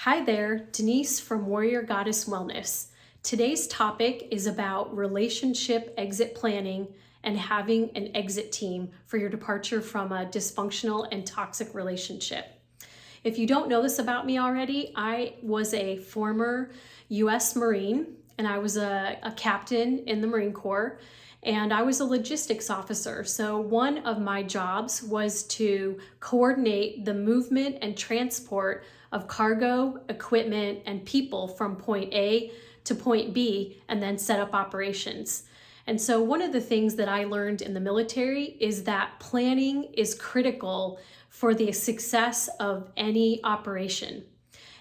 Hi there, Denise from Warrior Goddess Wellness. Today's topic is about relationship exit planning and having an exit team for your departure from a dysfunctional and toxic relationship. If you don't know this about me already, I was a former U.S. Marine and I was a captain in the Marine Corps, and I was a logistics officer. So one of my jobs was to coordinate the movement and transport of cargo, equipment, and people from point A to point B, and then set up operations. And so one of the things that I learned in the military is that planning is critical for the success of any operation.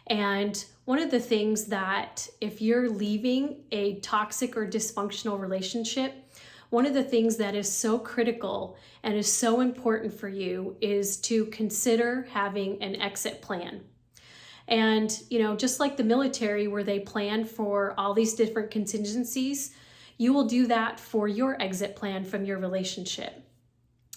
And one of the things that if you're leaving a toxic or dysfunctional relationship, one of the things that is so critical and is so important for you is to consider having an exit plan. And, just like the military where they plan for all these different contingencies, you will do that for your exit plan from your relationship.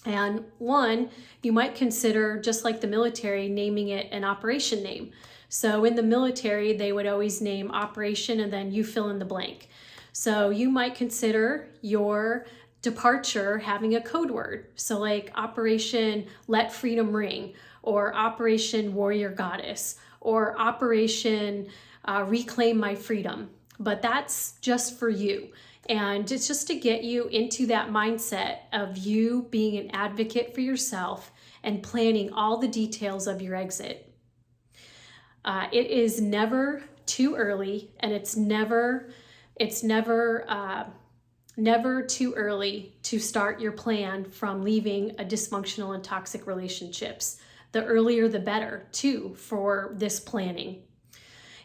And one, you might consider, just like the military, naming it an operation name. So in the military, they would always name operation and then you fill in the blank. So you might consider your departure having a code word. So like Operation Let Freedom Ring, or Operation Warrior Goddess, or Operation Reclaim My Freedom. But that's just for you. And it's just to get you into that mindset of you being an advocate for yourself and planning all the details of your exit. It is never too early, and it's never too early to start your plan from leaving a dysfunctional and toxic relationships. The earlier the better, too, for this planning.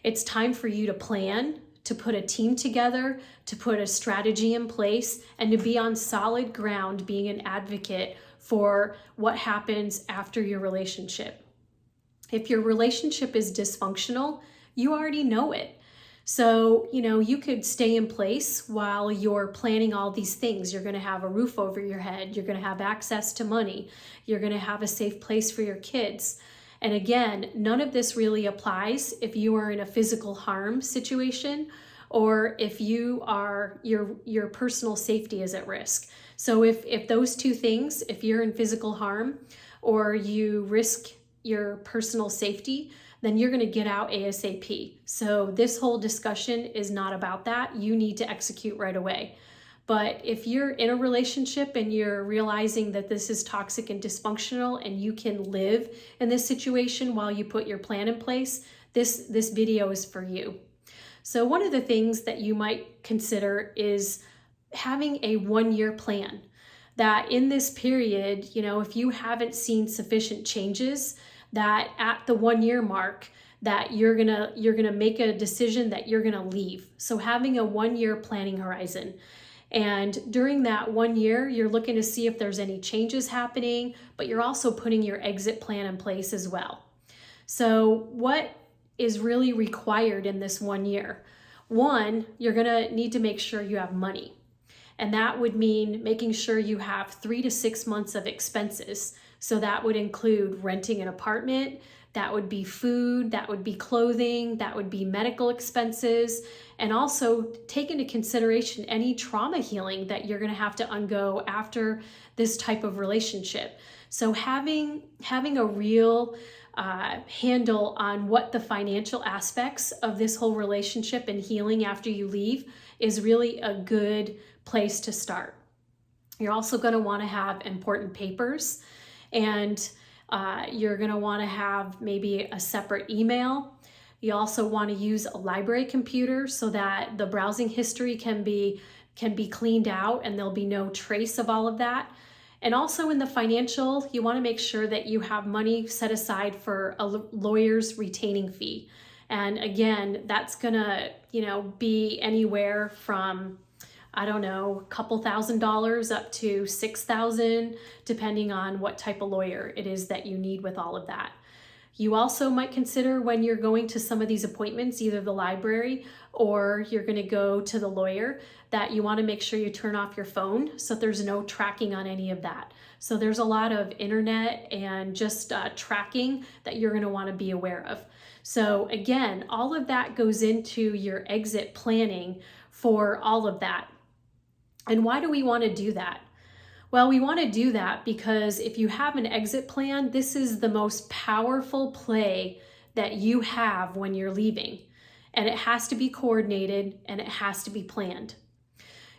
It's time for you to plan, to put a team together, to put a strategy in place, and to be on solid ground being an advocate for what happens after your relationship. If your relationship is dysfunctional, you already know it. So, you could stay in place while you're planning all these things. You're going to have a roof over your head. You're going to have access to money. You're going to have a safe place for your kids. And again, none of this really applies if you are in a physical harm situation or if you are your personal safety is at risk. So if those two things, if you're in physical harm or you risk your personal safety, then you're going to get out ASAP. So this whole discussion is not about that. You need to execute right away. But if you're in a relationship and you're realizing that this is toxic and dysfunctional and you can live in this situation while you put your plan in place, this video is for you. So one of the things that you might consider is having a 1-year plan. That in this period, if you haven't seen sufficient changes, that at the 1-year mark, that you're gonna make a decision that you're gonna leave. So having a 1-year planning horizon. And during that 1 year, you're looking to see if there's any changes happening, but you're also putting your exit plan in place as well. So what is really required in this 1 year? One, you're gonna need to make sure you have money. And that would mean making sure you have 3 to 6 months of expenses. So that would include renting an apartment, that would be food, that would be clothing, that would be medical expenses, and also take into consideration any trauma healing that you're going to have to undergo after this type of relationship. So having a real handle on what the financial aspects of this whole relationship and healing after you leave is really a good place to start. You're also going to want to have important papers, and you're going to want to have maybe a separate email. You also want to use a library computer so that the browsing history can be cleaned out and there'll be no trace of all of that. And also in the financial, you want to make sure that you have money set aside for a lawyer's retaining fee. And again, that's going to, be anywhere from a couple $1,000s up to $6,000, depending on what type of lawyer it is that you need with all of that. You also might consider when you're going to some of these appointments, either the library or you're going to go to the lawyer, that you want to make sure you turn off your phone so there's no tracking on any of that. So there's a lot of internet and just tracking that you're going to want to be aware of. So again, all of that goes into your exit planning for all of that. And why do we want to do that? Well, we want to do that because if you have an exit plan, this is the most powerful play that you have when you're leaving. And it has to be coordinated and it has to be planned.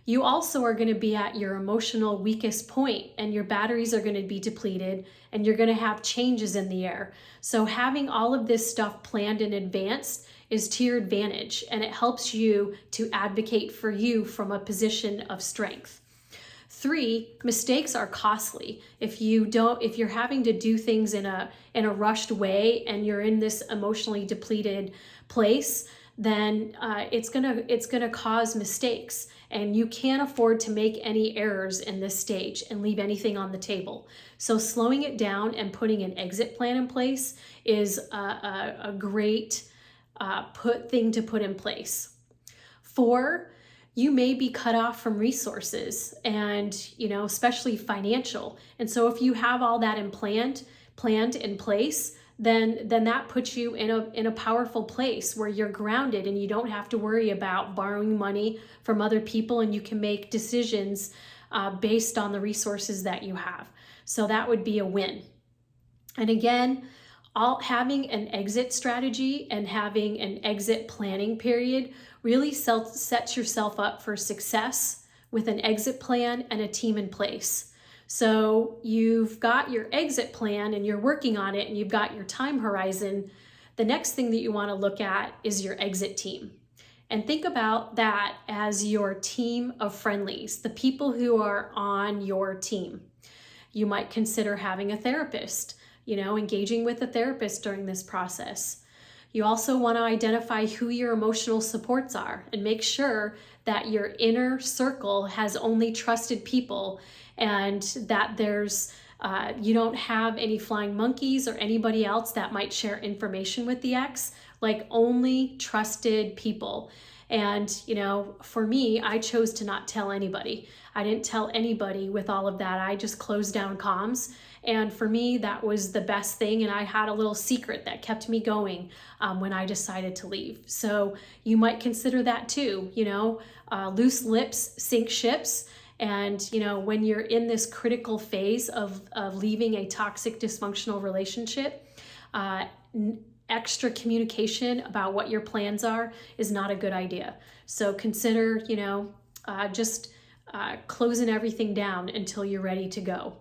You also are going to be at your emotional weakest point, and your batteries are going to be depleted, and you're going to have changes in the air. So having all of this stuff planned in advance is to your advantage, and it helps you to advocate for you from a position of strength. 3, mistakes are costly. If you're having to do things in a rushed way and you're in this emotionally depleted place, then it's gonna cause mistakes, and you can't afford to make any errors in this stage and leave anything on the table. So slowing it down and putting an exit plan in place is a great thing to put in place. 4, you may be cut off from resources, and especially financial. And so if you have all that planned in place, then that puts you in a powerful place where you're grounded and you don't have to worry about borrowing money from other people, and you can make decisions based on the resources that you have. So that would be a win. And again, having an exit strategy and having an exit planning period really sets yourself up for success with an exit plan and a team in place. So you've got your exit plan and you're working on it and you've got your time horizon. The next thing that you want to look at is your exit team. And think about that as your team of friendlies, the people who are on your team. You might consider having a therapist, engaging with a therapist during this process. You also want to identify who your emotional supports are and make sure that your inner circle has only trusted people, and that you don't have any flying monkeys or anybody else that might share information with the ex, like only trusted people. And, for me, I chose to not tell anybody. I didn't tell anybody with all of that. I just closed down comms. And for me, that was the best thing. And I had a little secret that kept me going when I decided to leave. So you might consider that too. Loose lips sink ships. And, when you're in this critical phase of leaving a toxic, dysfunctional relationship, extra communication about what your plans are is not a good idea. So consider, just closing everything down until you're ready to go.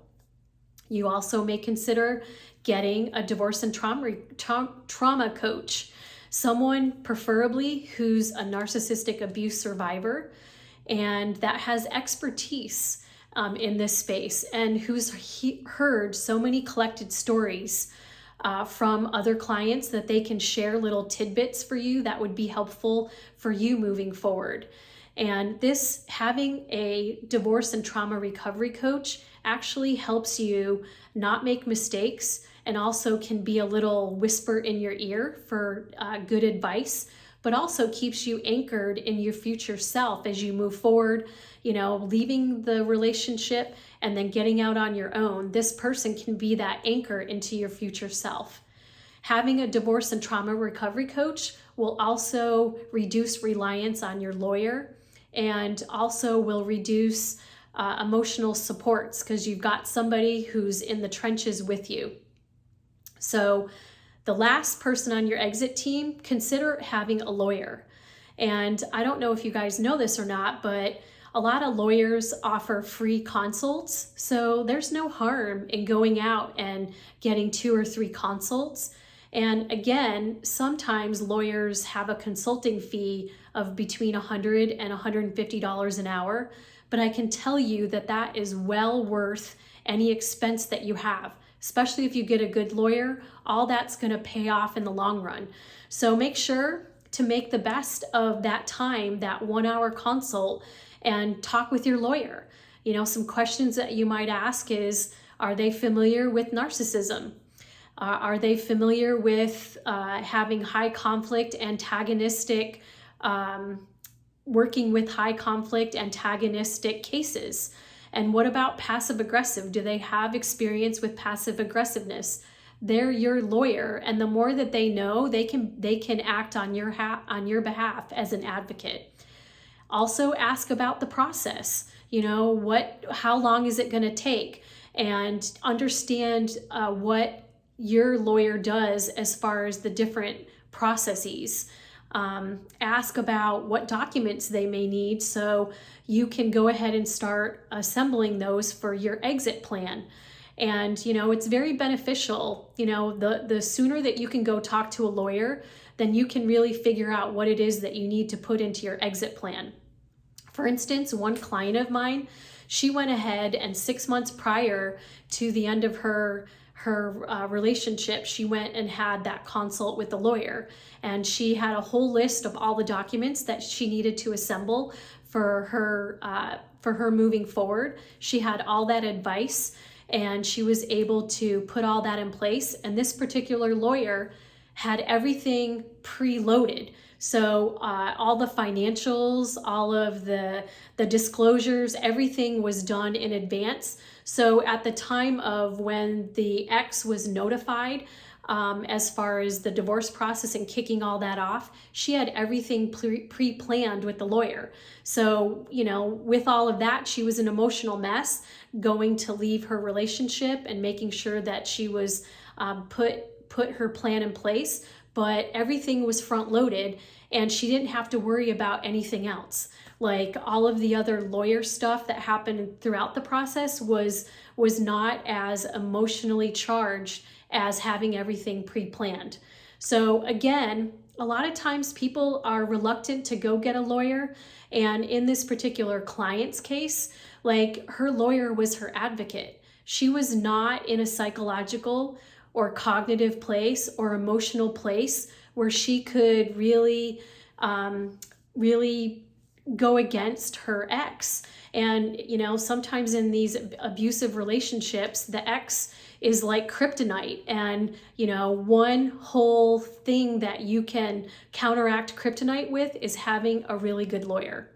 You also may consider getting a divorce and trauma coach, someone preferably who's a narcissistic abuse survivor and that has expertise in this space, and who's heard so many collected stories from other clients that they can share little tidbits for you that would be helpful for you moving forward. And having a divorce and trauma recovery coach actually helps you not make mistakes, and also can be a little whisper in your ear for good advice, but also keeps you anchored in your future self as you move forward, leaving the relationship and then getting out on your own. This person can be that anchor into your future self. Having a divorce and trauma recovery coach will also reduce reliance on your lawyer, and also will reduce emotional supports because you've got somebody who's in the trenches with you. So the last person on your exit team, consider having a lawyer. And I don't know if you guys know this or not, but a lot of lawyers offer free consults. So there's no harm in going out and getting 2 or 3 consults. And again, sometimes lawyers have a consulting fee of between $100 and $150 an hour. But I can tell you that is well worth any expense that you have, especially if you get a good lawyer. All that's going to pay off in the long run. So make sure to make the best of that time, that 1-hour consult, and talk with your lawyer. Some questions that you might ask is, are they familiar with narcissism? Are they familiar with having high conflict, antagonistic, working with high conflict, antagonistic cases? And what about passive aggressive? Do they have experience with passive aggressiveness? They're your lawyer, and the more that they know, they can act on your behalf as an advocate. Also ask about the process. How long is it going to take? And understand what your lawyer does as far as the different processes. Ask about what documents they may need so you can go ahead and start assembling those for your exit plan. And, it's very beneficial. The sooner that you can go talk to a lawyer, then you can really figure out what it is that you need to put into your exit plan. For instance, one client of mine, she went ahead and 6 months prior to the end of her relationship, she went and had that consult with the lawyer, and she had a whole list of all the documents that she needed to assemble for her moving forward. She had all that advice, and she was able to put all that in place. And this particular lawyer had everything preloaded. So all the financials, all of the disclosures, everything was done in advance. So at the time of when the ex was notified, as far as the divorce process and kicking all that off, she had everything pre-planned with the lawyer. So, with all of that, she was an emotional mess going to leave her relationship and making sure that she was put her plan in place, but everything was front loaded and she didn't have to worry about anything else. Like all of the other lawyer stuff that happened throughout the process was not as emotionally charged as having everything pre-planned. So again, a lot of times people are reluctant to go get a lawyer. And in this particular client's case, like her lawyer was her advocate. She was not in a psychological or cognitive place or emotional place where she could really go against her ex. And, sometimes in these abusive relationships, the ex is like kryptonite. And, one whole thing that you can counteract kryptonite with is having a really good lawyer.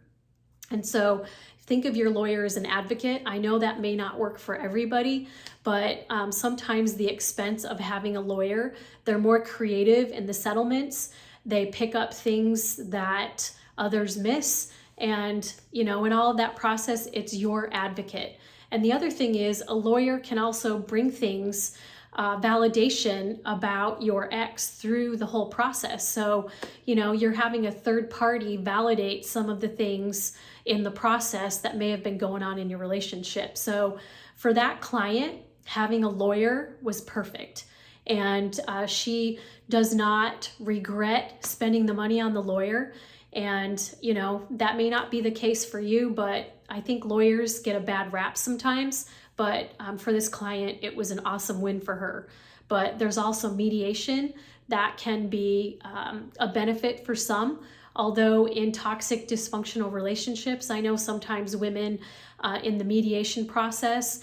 And so think of your lawyer as an advocate. I know that may not work for everybody, but sometimes the expense of having a lawyer, they're more creative in the settlements. They pick up things that others miss. And, in all of that process, it's your advocate. And the other thing is a lawyer can also bring things, validation about your ex through the whole process. So, you're having a third party validate some of the things in the process that may have been going on in your relationship. So for that client, having a lawyer was perfect. And she does not regret spending the money on the lawyer. And, that may not be the case for you, but I think lawyers get a bad rap sometimes. But for this client, it was an awesome win for her. But there's also mediation that can be a benefit for some. Although in toxic dysfunctional relationships, I know sometimes women in the mediation process,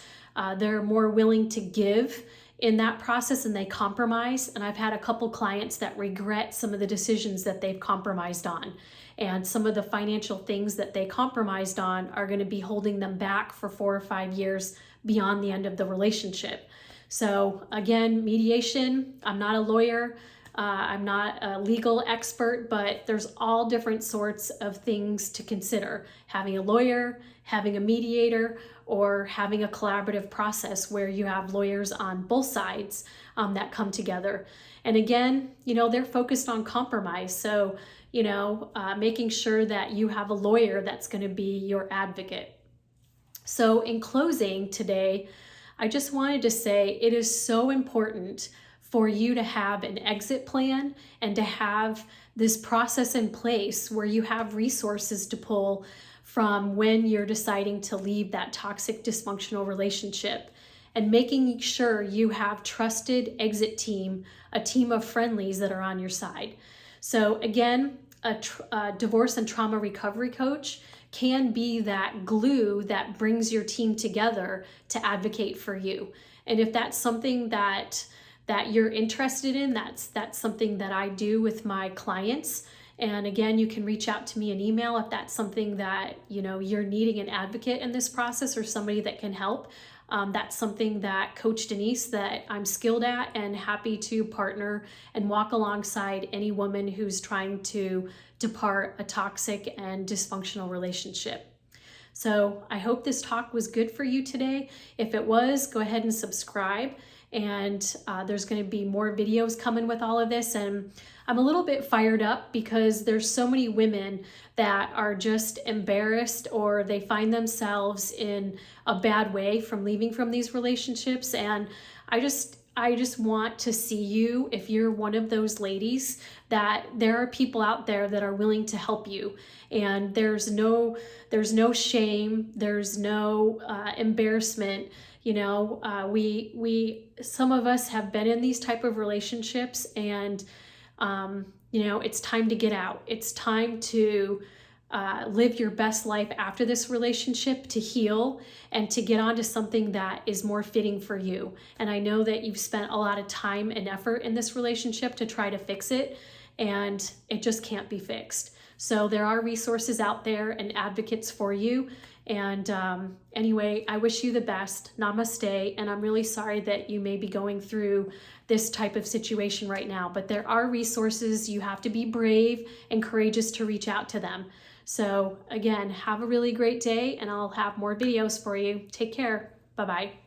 they're more willing to give in that process and they compromise. And I've had a couple clients that regret some of the decisions that they've compromised on. And some of the financial things that they compromised on are going to be holding them back for 4 or 5 years beyond the end of the relationship. So again, mediation, I'm not a lawyer. I'm not a legal expert, but there's all different sorts of things to consider. Having a lawyer, having a mediator, or having a collaborative process where you have lawyers on both sides that come together. And again, they're focused on compromise. So, making sure that you have a lawyer that's going to be your advocate. So in closing today, I just wanted to say it is so important for you to have an exit plan and to have this process in place where you have resources to pull from when you're deciding to leave that toxic dysfunctional relationship, and making sure you have trusted exit team, a team of friendlies that are on your side. So again, a divorce and trauma recovery coach can be that glue that brings your team together to advocate for you. And if that's something that you're interested in, that's something that I do with my clients. And again, you can reach out to me an email if that's something that you're needing an advocate in this process or somebody that can help. That's something that Coach Denise, that I'm skilled at and happy to partner and walk alongside any woman who's trying to depart a toxic and dysfunctional relationship. So I hope this talk was good for you today. If it was, go ahead and subscribe. And there's going to be more videos coming with all of this. And I'm a little bit fired up because there's so many women that are just embarrassed, or they find themselves in a bad way from leaving from these relationships. And I just want to see you, if you're one of those ladies, that there are people out there that are willing to help you. And there's no shame, there's no embarrassment. You know, some of us have been in these type of relationships, and you know, it's time to get out. It's time to live your best life after this relationship, to heal and to get on to something that is more fitting for you. And I know that you've spent a lot of time and effort in this relationship to try to fix it, and it just can't be fixed. So there are resources out there and advocates for you. And anyway, I wish you the best. Namaste. And I'm really sorry that you may be going through this type of situation right now, but there are resources. You have to be brave and courageous to reach out to them. So again, have a really great day, and I'll have more videos for you. Take care. Bye-bye.